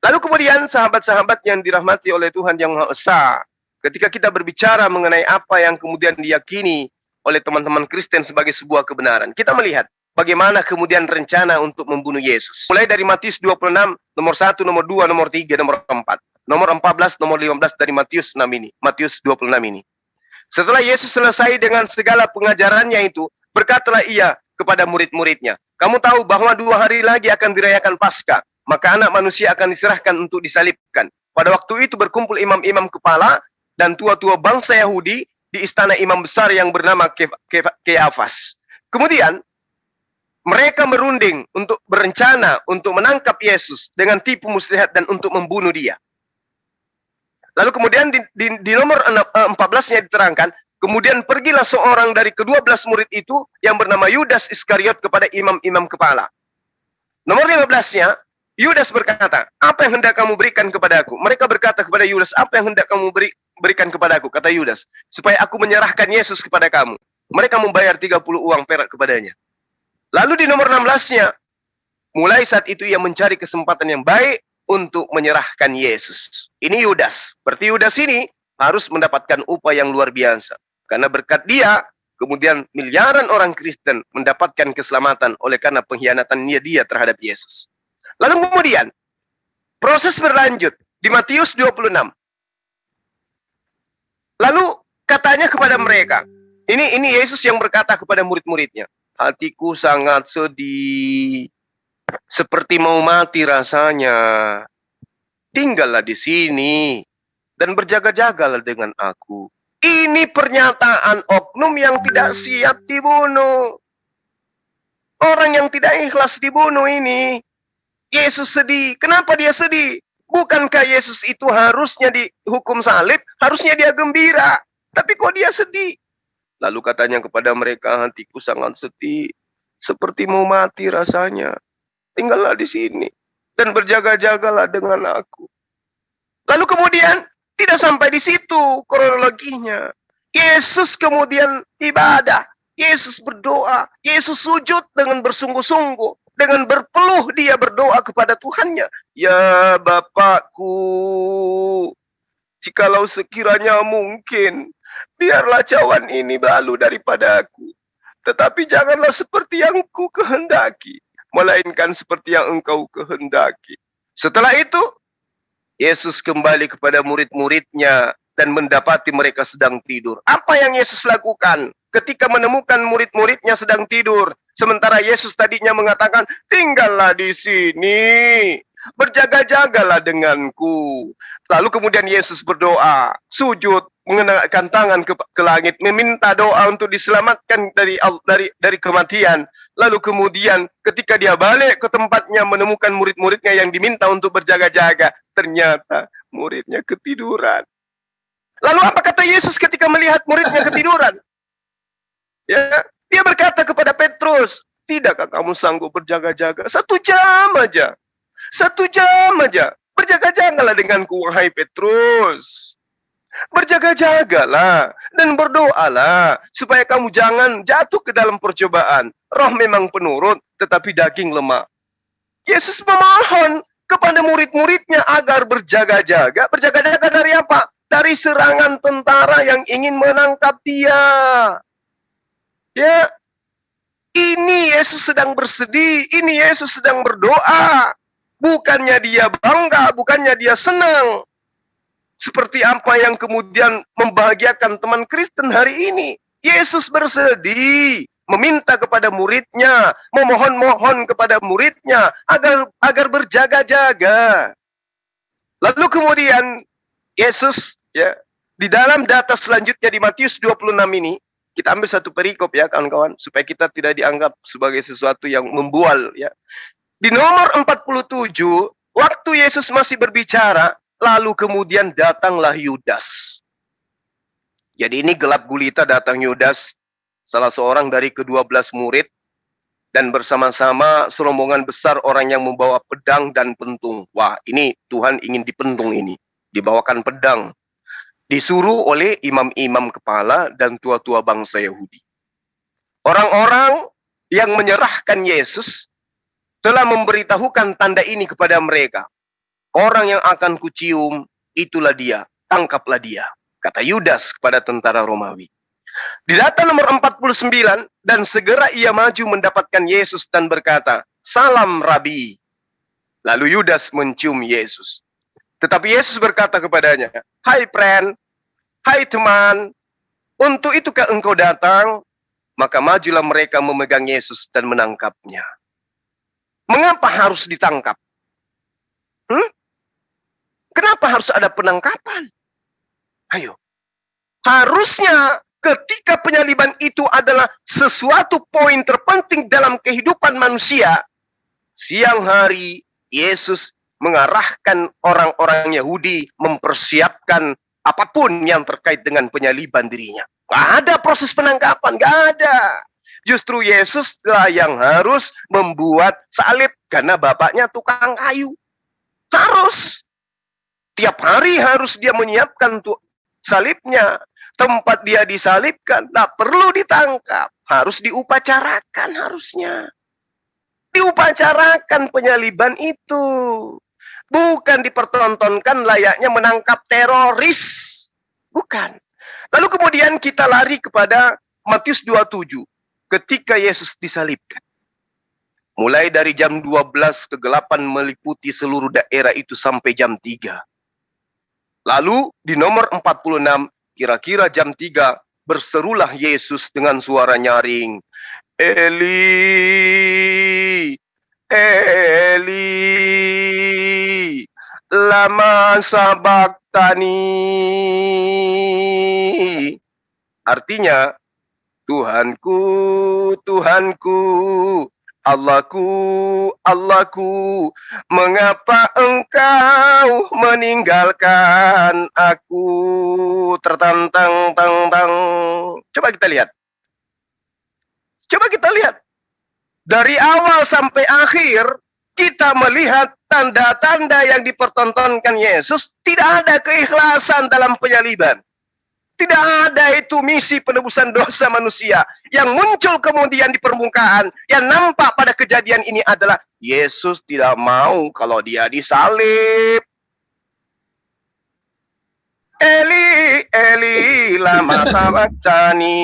Lalu kemudian sahabat-sahabat yang dirahmati oleh Tuhan yang Maha Esa, ketika kita berbicara mengenai apa yang kemudian diyakini oleh teman-teman Kristen sebagai sebuah kebenaran, kita melihat bagaimana kemudian rencana untuk membunuh Yesus. Mulai dari Matius 26, nomor 1, nomor 2, nomor 3, nomor 4. Nomor 14, nomor 15 dari Matius 6 ini. Matius 26 ini. Setelah Yesus selesai dengan segala pengajarannya itu, berkatalah ia kepada murid-muridnya, kamu tahu bahwa 2 hari lagi akan dirayakan Paskah. Maka anak manusia akan diserahkan untuk disalibkan. Pada waktu itu berkumpul imam-imam kepala dan tua-tua bangsa Yahudi di istana imam besar yang bernama Kayafas. Kemudian mereka merunding untuk berencana untuk menangkap Yesus dengan tipu muslihat dan untuk membunuh dia. Lalu kemudian di nomor 14-nya diterangkan, kemudian pergilah seorang dari ke-12 murid itu yang bernama Yudas Iskariot kepada imam-imam kepala. Nomor 15-nya, Yudas berkata, apa yang hendak kamu berikan kepadaku? Mereka berkata kepada Yudas, apa yang hendak kamu berikan kepadaku? Kata Yudas, supaya aku menyerahkan Yesus kepada kamu. Mereka membayar 30 uang perak kepadanya. Lalu di nomor 16-nya, mulai saat itu ia mencari kesempatan yang baik untuk menyerahkan Yesus. Ini Yudas. Berarti Yudas ini harus mendapatkan upah yang luar biasa. Karena berkat dia, kemudian miliaran orang Kristen mendapatkan keselamatan oleh karena pengkhianatannya dia terhadap Yesus. Lalu kemudian, proses berlanjut di Matius 26. Lalu katanya kepada mereka, ini Yesus yang berkata kepada murid-muridnya, hatiku sangat sedih, seperti mau mati rasanya. Tinggallah di sini dan berjaga-jagalah dengan aku. Ini pernyataan oknum yang tidak siap dibunuh. Orang yang tidak ikhlas dibunuh ini. Yesus sedih. Kenapa dia sedih? Bukankah Yesus itu harusnya dihukum salib? Harusnya dia gembira. Tapi kok dia sedih? Lalu katanya kepada mereka, hatiku sangat sedih. Seperti mau mati rasanya. Tinggallah di sini. Dan berjaga-jagalah dengan aku. Lalu kemudian, tidak sampai di situ kronologinya. Yesus kemudian ibadah. Yesus berdoa. Yesus sujud dengan bersungguh-sungguh. Dengan berpeluh dia berdoa kepada Tuhannya. Ya Bapakku, jikalau sekiranya mungkin, biarlah cawan ini berlalu daripada aku. Tetapi janganlah seperti yang ku kehendaki, melainkan seperti yang engkau kehendaki. Setelah itu, Yesus kembali kepada murid-muridnya dan mendapati mereka sedang tidur. Apa yang Yesus lakukan ketika menemukan murid-muridnya sedang tidur? Sementara Yesus tadinya mengatakan, tinggallah di sini, berjaga-jagalah denganku. Lalu kemudian Yesus berdoa, sujud, mengenakkan tangan ke langit, meminta doa untuk diselamatkan dari kematian. Lalu kemudian ketika dia balik ke tempatnya menemukan murid-muridnya yang diminta untuk berjaga-jaga, ternyata muridnya ketiduran. Lalu apa kata Yesus ketika melihat muridnya ketiduran? Ya, dia berkata kepada Petrus, tidakkah kamu sanggup berjaga-jaga 1 jam aja? 1 jam aja. Berjaga-jagalah denganku, wahai Petrus. Berjaga-jagalah dan berdoalah supaya kamu jangan jatuh ke dalam percobaan. Roh memang penurut, tetapi daging lemah. Yesus memohon kepada murid-muridnya agar berjaga-jaga. Berjaga-jaga dari apa? Dari serangan tentara yang ingin menangkap dia. Ya, ini Yesus sedang bersedih, ini Yesus sedang berdoa. Bukannya dia bangga, bukannya dia senang. Seperti apa yang kemudian membahagiakan teman Kristen hari ini. Yesus bersedih, meminta kepada muridnya, memohon-mohon kepada muridnya agar berjaga-jaga. Lalu kemudian Yesus ya di dalam data selanjutnya di Matius 26 ini, kita ambil satu perikop ya kawan-kawan, supaya kita tidak dianggap sebagai sesuatu yang membual ya. Di nomor 47, waktu Yesus masih berbicara, lalu kemudian datanglah Yudas. Jadi ini gelap gulita datang Yudas, salah seorang dari ke-12 murid, dan bersama-sama serombongan besar orang yang membawa pedang dan pentung. Wah, ini Tuhan ingin dipentung ini. Dibawakan pedang. Disuruh oleh imam-imam kepala dan tua-tua bangsa Yahudi. Orang-orang yang menyerahkan Yesus telah memberitahukan tanda ini kepada mereka. Orang yang akan kucium, itulah dia. Tangkaplah dia. Kata Yudas kepada tentara Romawi. Di data nomor 49, dan segera ia maju mendapatkan Yesus dan berkata, "Salam Rabi." Lalu Yudas mencium Yesus. Tetapi Yesus berkata kepadanya, "Hai friend, hai teman, untuk itukah engkau datang?" Maka majulah mereka memegang Yesus dan menangkapnya. Mengapa harus ditangkap? Kenapa harus ada penangkapan? Ayo. Harusnya ketika penyaliban itu adalah sesuatu poin terpenting dalam kehidupan manusia, siang hari Yesus mengarahkan orang-orang Yahudi mempersiapkan apapun yang terkait dengan penyaliban dirinya. Gak ada proses penangkapan, gak ada. Justru Yesus lah yang harus membuat salib karena bapaknya tukang kayu. Harus. Tiap hari harus dia menyiapkan salibnya. Tempat dia disalibkan, tak perlu ditangkap. Harus diupacarakan harusnya. Diupacarakan penyaliban itu. Bukan dipertontonkan layaknya menangkap teroris. Bukan. Lalu kemudian kita lari kepada Matius 27. Ketika Yesus disalibkan. Mulai dari jam 12 kegelapan meliputi seluruh daerah itu sampai jam 3. Lalu di nomor 46, kira-kira jam 3, berserulah Yesus dengan suara nyaring. Eli, Eli, lama sabaktani. Artinya, Tuhanku, Tuhanku, Allahku, Allahku, mengapa engkau meninggalkan aku? Tertantang-tantang. Coba kita lihat. Coba kita lihat. Dari awal sampai akhir, kita melihat tanda-tanda yang dipertontonkan Yesus. Tidak ada keikhlasan dalam penyaliban. Tidak ada itu misi penebusan dosa manusia. Yang muncul kemudian di permukaan, yang nampak pada kejadian ini adalah Yesus tidak mau kalau dia disalib. Eli, Eli, lama sabaktani.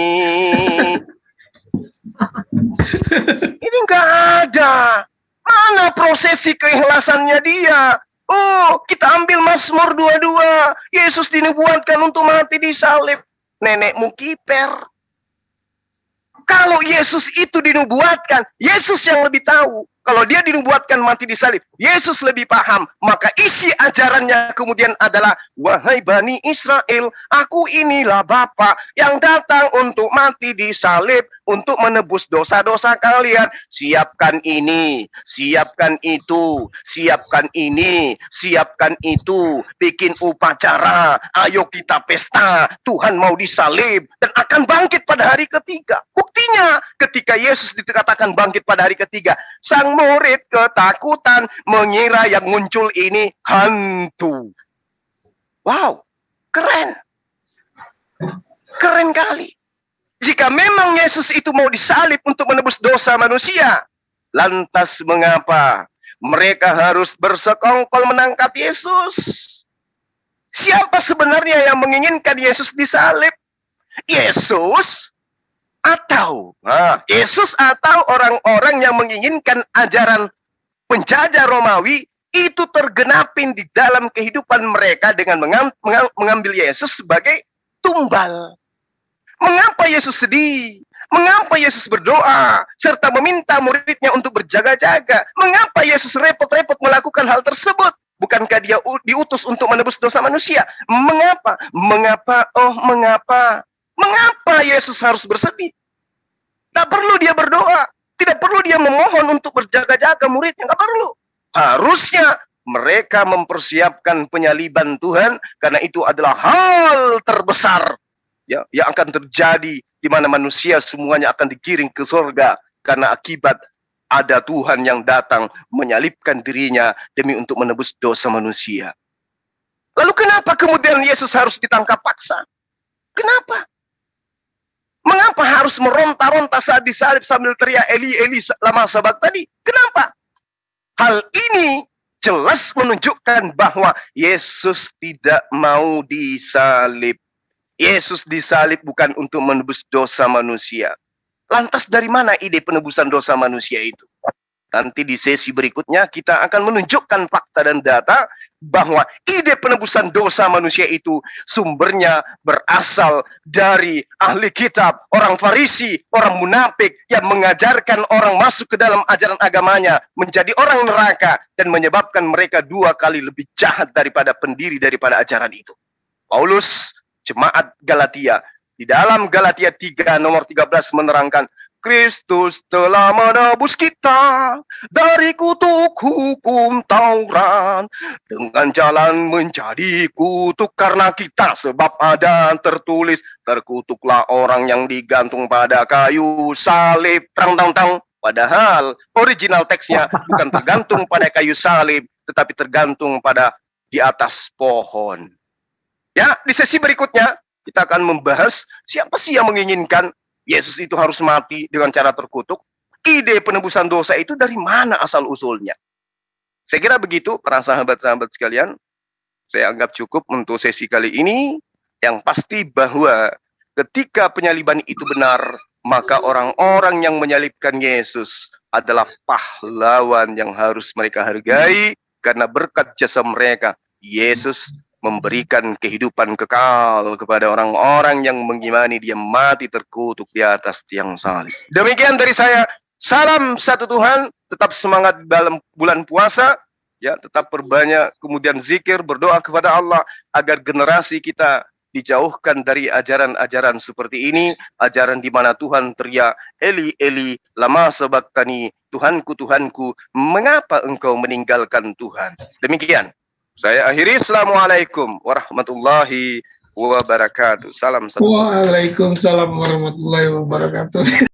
Ini enggak ada. Mana prosesi keikhlasannya dia? Oh, kita ambil Mazmur 22. Yesus dinubuatkan untuk mati di salib. Nenekmu kiper. Kalau Yesus itu dinubuatkan, Yesus yang lebih tahu. Kalau dia dinubuatkan mati di salib, Yesus lebih paham. Maka isi ajarannya kemudian adalah, wahai Bani Israel, aku inilah Bapa yang datang untuk mati di salib, untuk menebus dosa-dosa kalian. Siapkan ini, siapkan itu, siapkan ini, siapkan itu. Bikin upacara, ayo kita pesta. Tuhan mau disalib dan akan bangkit pada hari ketiga. Buktinya, ketika Yesus dikatakan bangkit pada hari ketiga, sang murid ketakutan mengira yang muncul ini hantu. Wow, keren. Keren kali. Jika memang Yesus itu mau disalib untuk menebus dosa manusia, lantas mengapa mereka harus bersekongkol menangkap Yesus? Siapa sebenarnya yang menginginkan Yesus disalib? Yesus atau orang-orang yang menginginkan ajaran penjajah Romawi itu tergenapin di dalam kehidupan mereka dengan mengambil Yesus sebagai tumbal. Mengapa Yesus sedih? Mengapa Yesus berdoa serta meminta muridnya untuk berjaga-jaga? Mengapa Yesus repot-repot melakukan hal tersebut? Bukankah dia diutus untuk menebus dosa manusia? Mengapa? Mengapa Yesus harus bersedih? Tak perlu dia berdoa. Tidak perlu dia memohon untuk berjaga-jaga muridnya. Tak perlu. Harusnya mereka mempersiapkan penyaliban Tuhan, karena itu adalah hal terbesar ya, yang akan terjadi, di mana manusia semuanya akan digiring ke surga karena akibat ada Tuhan yang datang menyalibkan dirinya demi untuk menebus dosa manusia. Lalu kenapa kemudian Yesus harus ditangkap paksa? Kenapa? Mengapa harus meronta-ronta saat disalib sambil teriak Eli Eli lama sabachthani? Kenapa? Hal ini jelas menunjukkan bahwa Yesus tidak mau disalib. Yesus disalib bukan untuk menebus dosa manusia. Lantas dari mana ide penebusan dosa manusia itu? Nanti di sesi berikutnya kita akan menunjukkan fakta dan data bahwa ide penebusan dosa manusia itu sumbernya berasal dari ahli kitab, orang Farisi, orang munafik yang mengajarkan orang masuk ke dalam ajaran agamanya menjadi orang neraka dan menyebabkan mereka 2 kali lebih jahat daripada pendiri daripada ajaran itu. Paulus, jemaat Galatia, di dalam Galatia 3 nomor 13 menerangkan, Kristus telah menebus kita dari kutuk hukum Taurat dengan jalan menjadi kutuk karena kita, sebab ada tertulis, terkutuklah orang yang digantung pada kayu salib. Padahal original teksnya bukan tergantung pada kayu salib, tetapi tergantung pada di atas pohon. Ya, di sesi berikutnya kita akan membahas siapa sih yang menginginkan Yesus itu harus mati dengan cara terkutuk. Ide penebusan dosa itu dari mana asal-usulnya? Saya kira begitu para sahabat-sahabat sekalian. Saya anggap cukup untuk sesi kali ini. Yang pasti bahwa ketika penyaliban itu benar, maka orang-orang yang menyalibkan Yesus adalah pahlawan yang harus mereka hargai, karena berkat jasa mereka, Yesus memberikan kehidupan kekal kepada orang-orang yang mengimani dia mati terkutuk di atas tiang salib. Demikian dari saya. Salam satu Tuhan. Tetap semangat dalam bulan puasa. Ya, tetap perbanyak kemudian zikir, berdoa kepada Allah agar generasi kita dijauhkan dari ajaran-ajaran seperti ini, ajaran di mana Tuhan teriak, Eli Eli lama sabachthani, Tuhanku Tuhanku, mengapa engkau meninggalkan Tuhan? Demikian. Saya akhiri. Assalamualaikum warahmatullahi wabarakatuh. Salam satu. Waalaikumsalam warahmatullahi wabarakatuh.